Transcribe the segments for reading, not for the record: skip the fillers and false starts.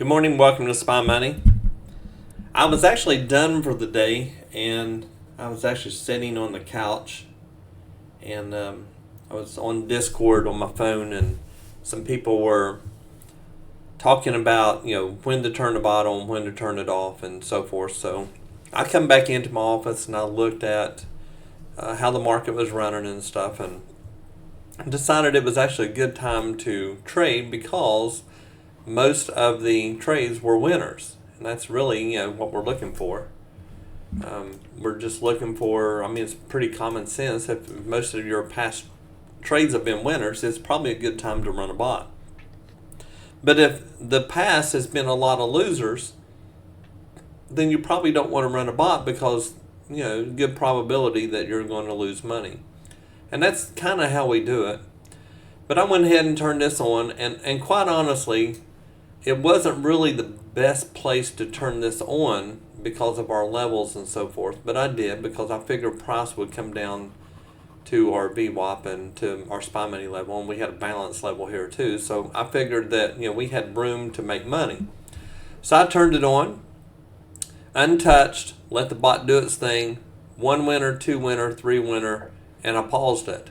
Good morning, welcome to Spy Money. I was actually done for the day and I was actually sitting on the couch and I was on Discord on my phone and some people were talking about, when to turn the bot on, when to turn it off and so forth. So I come back into my office and I looked at how the market was running and stuff and decided it was actually a good time to trade because most of the trades were winners, and that's really what we're looking for. We're just looking for, it's pretty common sense. If most of your past trades have been winners, it's probably a good time to run a bot. But if the past has been a lot of losers, then you probably don't want to run a bot because good probability that you're going to lose money. And that's kind of how we do it. But I went ahead and turned this on, and quite honestly, it wasn't really the best place to turn this on because of our levels and so forth, but I did because I figured price would come down to our VWAP and to our SPY money level, and we had a balance level here too. So I figured that we had room to make money. So I turned it on, untouched, let the bot do its thing, 1 winner, 2 winner, 3 winner, and I paused it.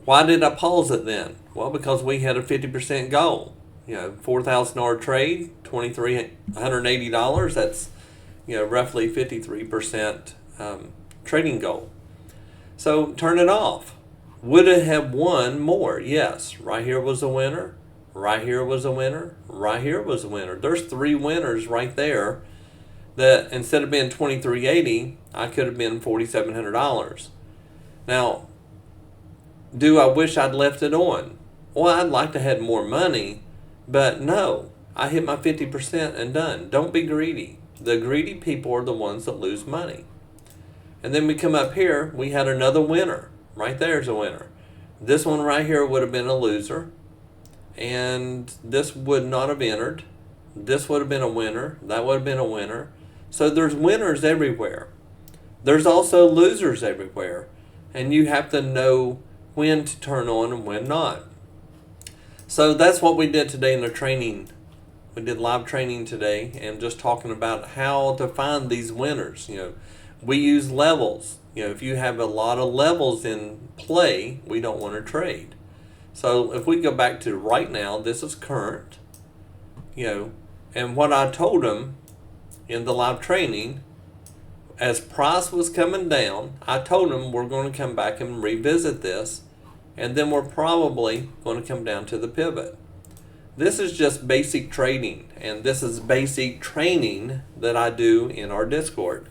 Why did I pause it then? Well, because we had a 50% goal. $4,000 trade, $2,380. That's roughly 53% trading goal. So turn it off. Would it have won more? Yes. Right here was a winner. Right here was a winner. Right here was a winner. There's 3 winners right there. That instead of being $2,380, I could have been $4,700. Now, do I wish I'd left it on? Well, I'd like to have more money. But no, I hit my 50% and done. Don't be greedy. The greedy people are the ones that lose money. And then we come up here, we had another winner. Right there's a winner. This one right here would have been a loser. And this would not have entered. This would have been a winner. That would have been a winner. So there's winners everywhere. There's also losers everywhere. And you have to know when to turn on and when not. So that's what we did today in the training. We did live training today and just talking about how to find these winners. We use levels. If you have a lot of levels in play, we don't want to trade. So if we go back to right now, this is current. And what I told them in the live training, as price was coming down, I told them we're going to come back and revisit this. And then we're probably going to come down to the pivot. This is just basic trading, and this is basic training that I do in our Discord.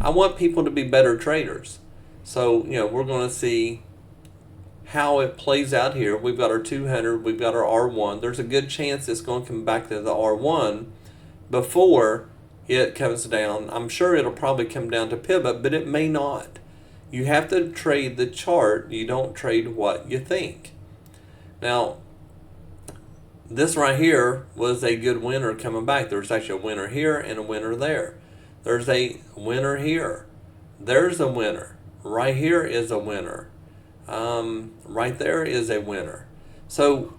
I want people to be better traders. So, we're going to see how it plays out here. We've got our 200, we've got our R1. There's a good chance it's going to come back to the R1 before it comes down. I'm sure it'll probably come down to pivot, but it may not. You have to trade the chart. You don't trade what you think. Now, this right here was a good winner coming back. There's actually a winner here and a winner there. There's a winner here. There's a winner. Right here is a winner. Right there is a winner. So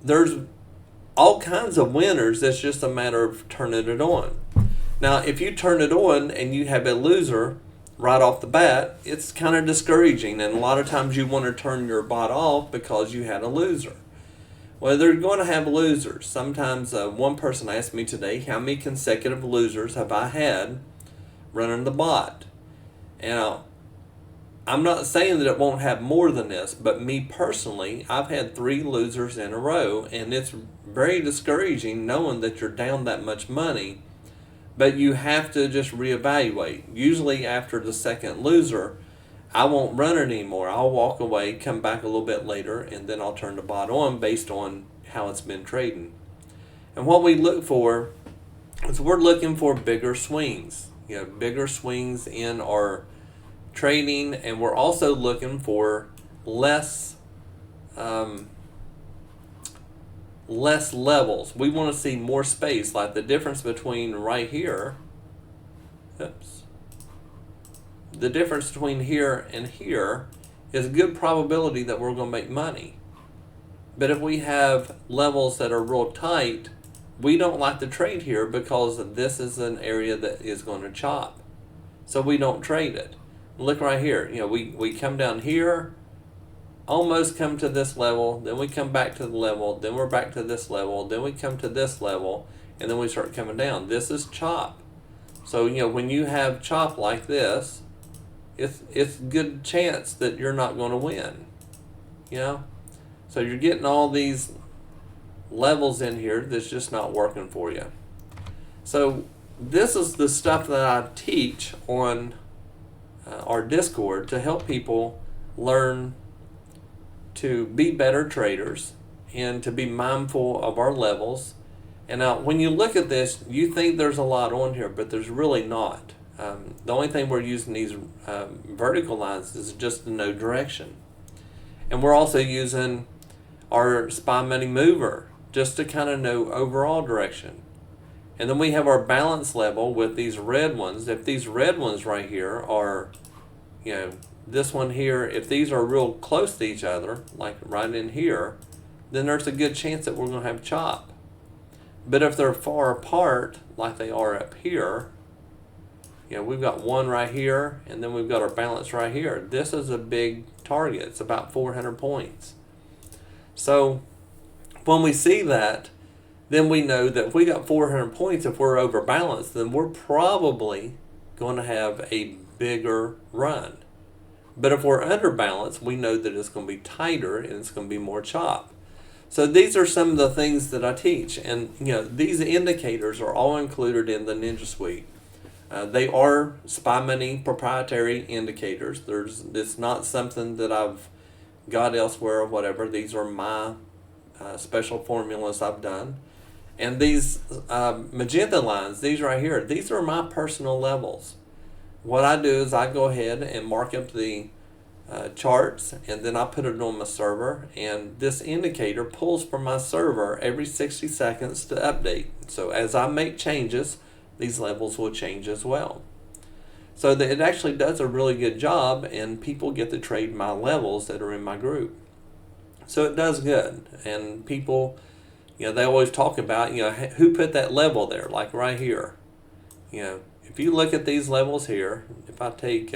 there's all kinds of winners. It's just a matter of turning it on. Now, if you turn it on and you have a loser right off the bat, it's kind of discouraging, and a lot of times you want to turn your bot off because you had a loser. Well, they're going to have losers. Sometimes one person asked me today, how many consecutive losers have I had running the bot? And I'm not saying that it won't have more than this, but me personally, I've had 3 losers in a row, and it's very discouraging knowing that you're down that much money. But you have to just reevaluate. Usually after the second loser, I won't run it anymore. I'll walk away, come back a little bit later, and then I'll turn the bot on based on how it's been trading. And what we look for is we're looking for bigger swings. Bigger swings in our trading, and we're also looking for less levels. We want to see more space, like the difference between right here. The difference between here and here is a good probability that we're going to make money. But if we have levels that are real tight, we don't like to trade here because this is an area that is going to chop. So we don't trade it. Look right here. We come down here, almost come to this level, then we come back to the level, then we're back to this level, then we come to this level, and then we start coming down. This is chop. So when you have chop like this, it's a good chance that you're not going to win. So you're getting all these levels in here that's just not working for you. So this is the stuff that I teach on our Discord to help people learn to be better traders and to be mindful of our levels. And now when you look at this, you think there's a lot on here, but there's really not. The only thing we're using these vertical lines is just to know direction. And we're also using our SPY money mover just to kind of know overall direction. And then we have our balance level with these red ones. If these red ones right here are, this one here, if these are real close to each other, like right in here, then there's a good chance that we're going to have chop. But if they're far apart, like they are up here, we've got one right here, and then we've got our balance right here. This is a big target. It's about 400 points. So when we see that, then we know that if we got 400 points, if we're over balanced, then we're probably going to have a bigger run. But if we're under balanced, we know that it's going to be tighter and it's going to be more chop. So these are some of the things that I teach. And these indicators are all included in the Ninja Suite. They are SPY money proprietary indicators. It's not something that I've got elsewhere or whatever. These are my special formulas I've done. And these magenta lines, these right here, these are my personal levels. What I do is I go ahead and mark up the charts, and then I put it on my server, and this indicator pulls from my server every 60 seconds to update. So as I make changes, these levels will change as well. So that it actually does a really good job, and people get to trade my levels that are in my group. So it does good. And people, they always talk about, who put that level there, like right here. If you look at these levels here, if I take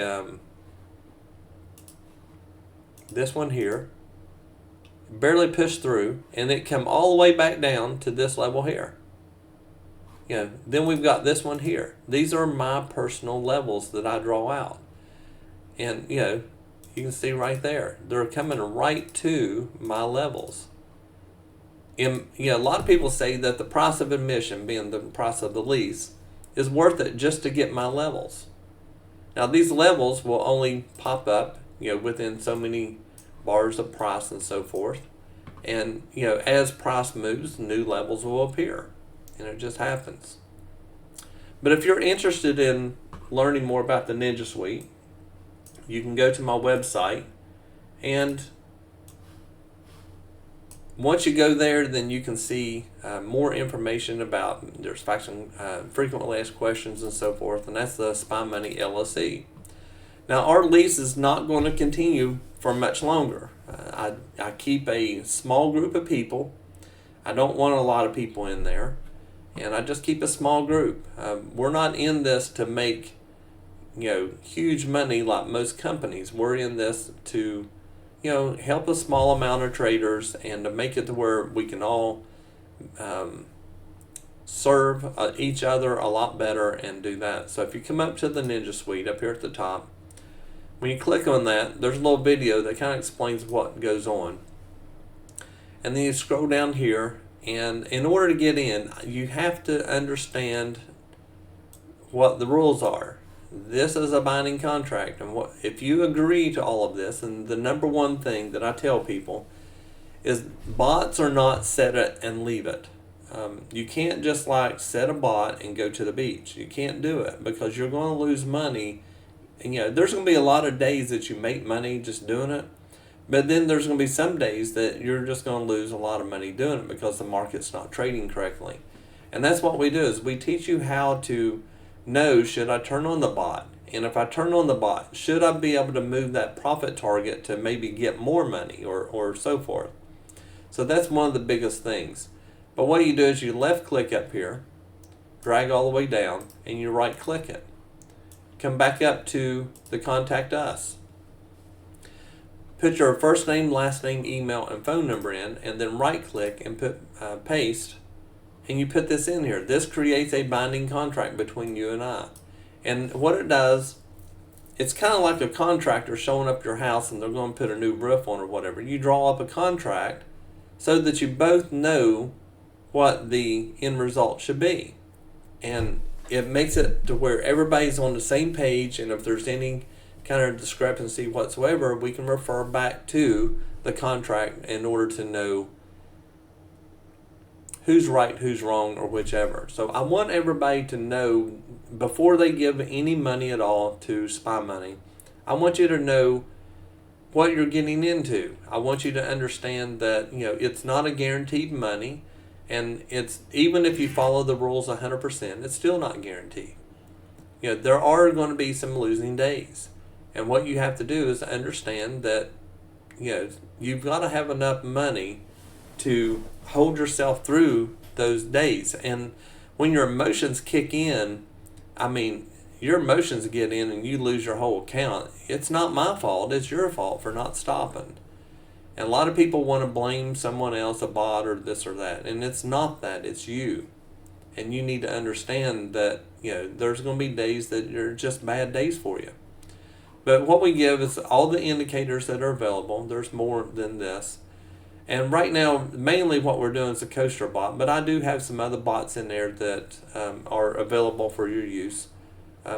this one here, barely pushed through, and it come all the way back down to this level here. Then we've got this one here. These are my personal levels that I draw out. And, you can see right there, they're coming right to my levels. And, a lot of people say that the price of admission, being the price of the lease, is worth it just to get my levels. Now, these levels will only pop up, within so many bars of price and so forth. And, as price moves, new levels will appear. And it just happens. But if you're interested in learning more about the Ninja Suite, you can go to my website, and once you go there, then you can see more information about there's frequently asked questions and so forth, and that's the SPY Money LLC. Now, our lease is not going to continue for much longer. I keep a small group of people. I don't want a lot of people in there. And I just keep a small group. We're not in this to make, huge money like most companies. We're in this to, help a small amount of traders and to make it to where we can all serve each other a lot better and do that. So if you come up to the Ninja Suite up here at the top, when you click on that, there's a little video that kind of explains what goes on. And then you scroll down here. And in order to get in, you have to understand what the rules are. This is a binding contract, and if you agree to all of this, and the number one thing that I tell people is bots are not set it and leave it. You can't just set a bot and go to the beach. You can't do it because you're going to lose money. And there's going to be a lot of days that you make money just doing it. But then there's going to be some days that you're just going to lose a lot of money doing it because the market's not trading correctly. And that's what we do is we teach you how to know, should I turn on the bot? And if I turn on the bot, should I be able to move that profit target to maybe get more money or so forth? So that's one of the biggest things. But what you do is you left click up here, drag all the way down, and you right click it. Come back up to the contact us. Put your first name, last name, email, and phone number in, and then right click and put paste, and you put this in here. This creates a binding contract between you and I. And what it does, it's kind of like a contractor showing up your house and they're going to put a new roof on or whatever. You draw up a contract so that you both know what the end result should be. And it makes it to where everybody's on the same page, and if there's any kind of discrepancy whatsoever, we can refer back to the contract in order to know who's right, who's wrong, or whichever. So I want everybody to know, before they give any money at all to Spy Money, I want you to know what you're getting into. I want you to understand that, you know, it's not a guaranteed money, and it's, even if you follow the rules 100%, it's still not guaranteed. You know, there are going to be some losing days, and what you have to do is understand that, you know, you've got to have enough money to hold yourself through those days. And when your emotions kick in, I mean, your emotions get in and you lose your whole account. It's not my fault, it's your fault for not stopping. And a lot of people want to blame someone else, a bot or this or that, and it's not that, it's you. And you need to understand that, you know, there's going to be days that are just bad days for you. But what we give is all the indicators that are available. There's more than this. And right now, mainly what we're doing is a coaster bot, but I do have some other bots in there that are available for your use.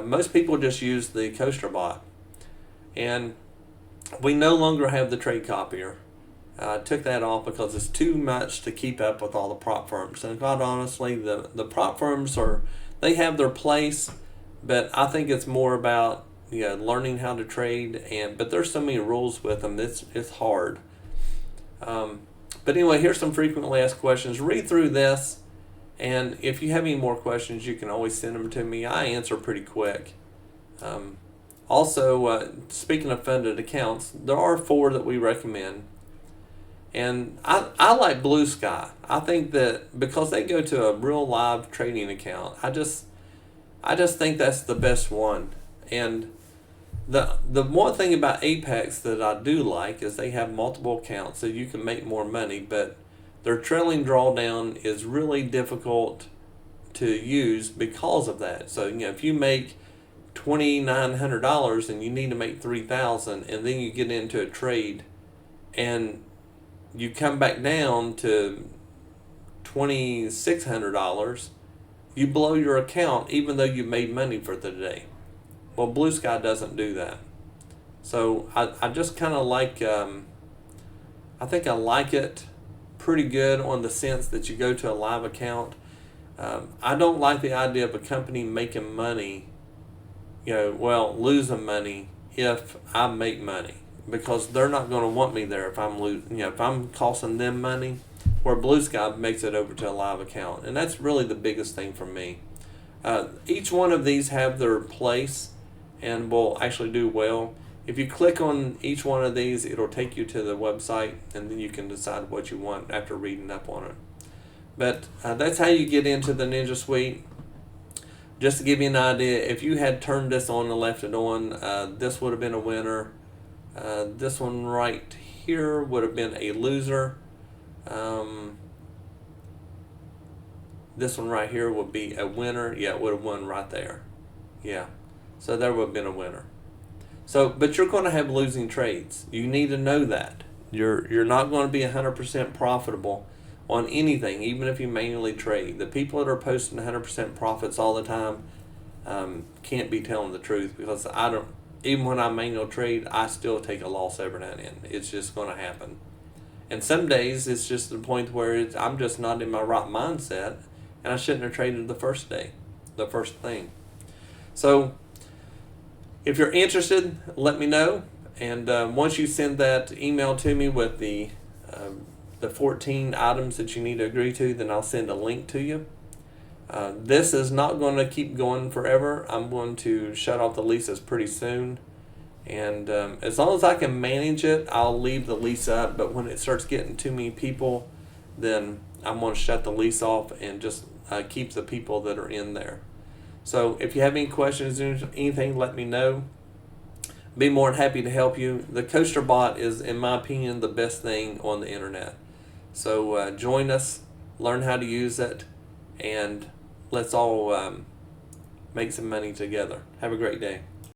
Most people just use the coaster bot. And we no longer have the trade copier. I took that off because it's too much to keep up with all the prop firms. And quite honestly, the prop firms they have their place, but I think it's more about, you know, learning how to trade. But there's so many rules with them, it's hard. But anyway, here's some frequently asked questions. Read through this, and if you have any more questions, you can always send them to me. I answer pretty quick. Also, speaking of funded accounts, there are 4 that we recommend. And I like BluSky. I think that because they go to a real live trading account, I just think that's the best one. And the one thing about Apex that I do like is they have multiple accounts, so you can make more money, but their trailing drawdown is really difficult to use because of that. So, you know, if you make $2,900 and you need to make $3,000, and then you get into a trade and you come back down to $2,600, you blow your account even though you made money for the day. Well, BluSky doesn't do that. So I just kind of like, I think I like it pretty good on the sense that you go to a live account. I don't like the idea of a company making money, you know, well, losing money if I make money, because they're not going to want me there if I'm losing, you know, if I'm costing them money, where BluSky makes it over to a live account. And that's really the biggest thing for me. Each one of these have their place and will actually do well. If you click on each one of these, it'll take you to the website, and then you can decide what you want after reading up on it. But that's how you get into the Ninja Suite. Just to give you an idea, if you had turned this on and left it on, this would have been a winner. This one right here would have been a loser. This one right here would be a winner. Yeah, it would have won right there. Yeah, so there would have been a winner. So, but you're going to have losing trades. You need to know that. You're not going to be 100% profitable on anything, even if you manually trade. The people that are posting 100% profits all the time can't be telling the truth, because I don't. Even when I manual trade, I still take a loss every now and then. It's just going to happen. And some days it's just the point where I'm just not in my right mindset, and I shouldn't have traded the first day, the first thing. So if you're interested, let me know. And once you send that email to me with the 14 items that you need to agree to, then I'll send a link to you. This is not going to keep going forever. I'm going to shut off the leases pretty soon. And as long as I can manage it, I'll leave the lease up. But when it starts getting too many people, then I'm going to shut the lease off and just keep the people that are in there. So if you have any questions or anything, let me know. Be more than happy to help you. The Coaster Bot is, in my opinion, the best thing on the internet. So join us, learn how to use it, and let's all make some money together. Have a great day.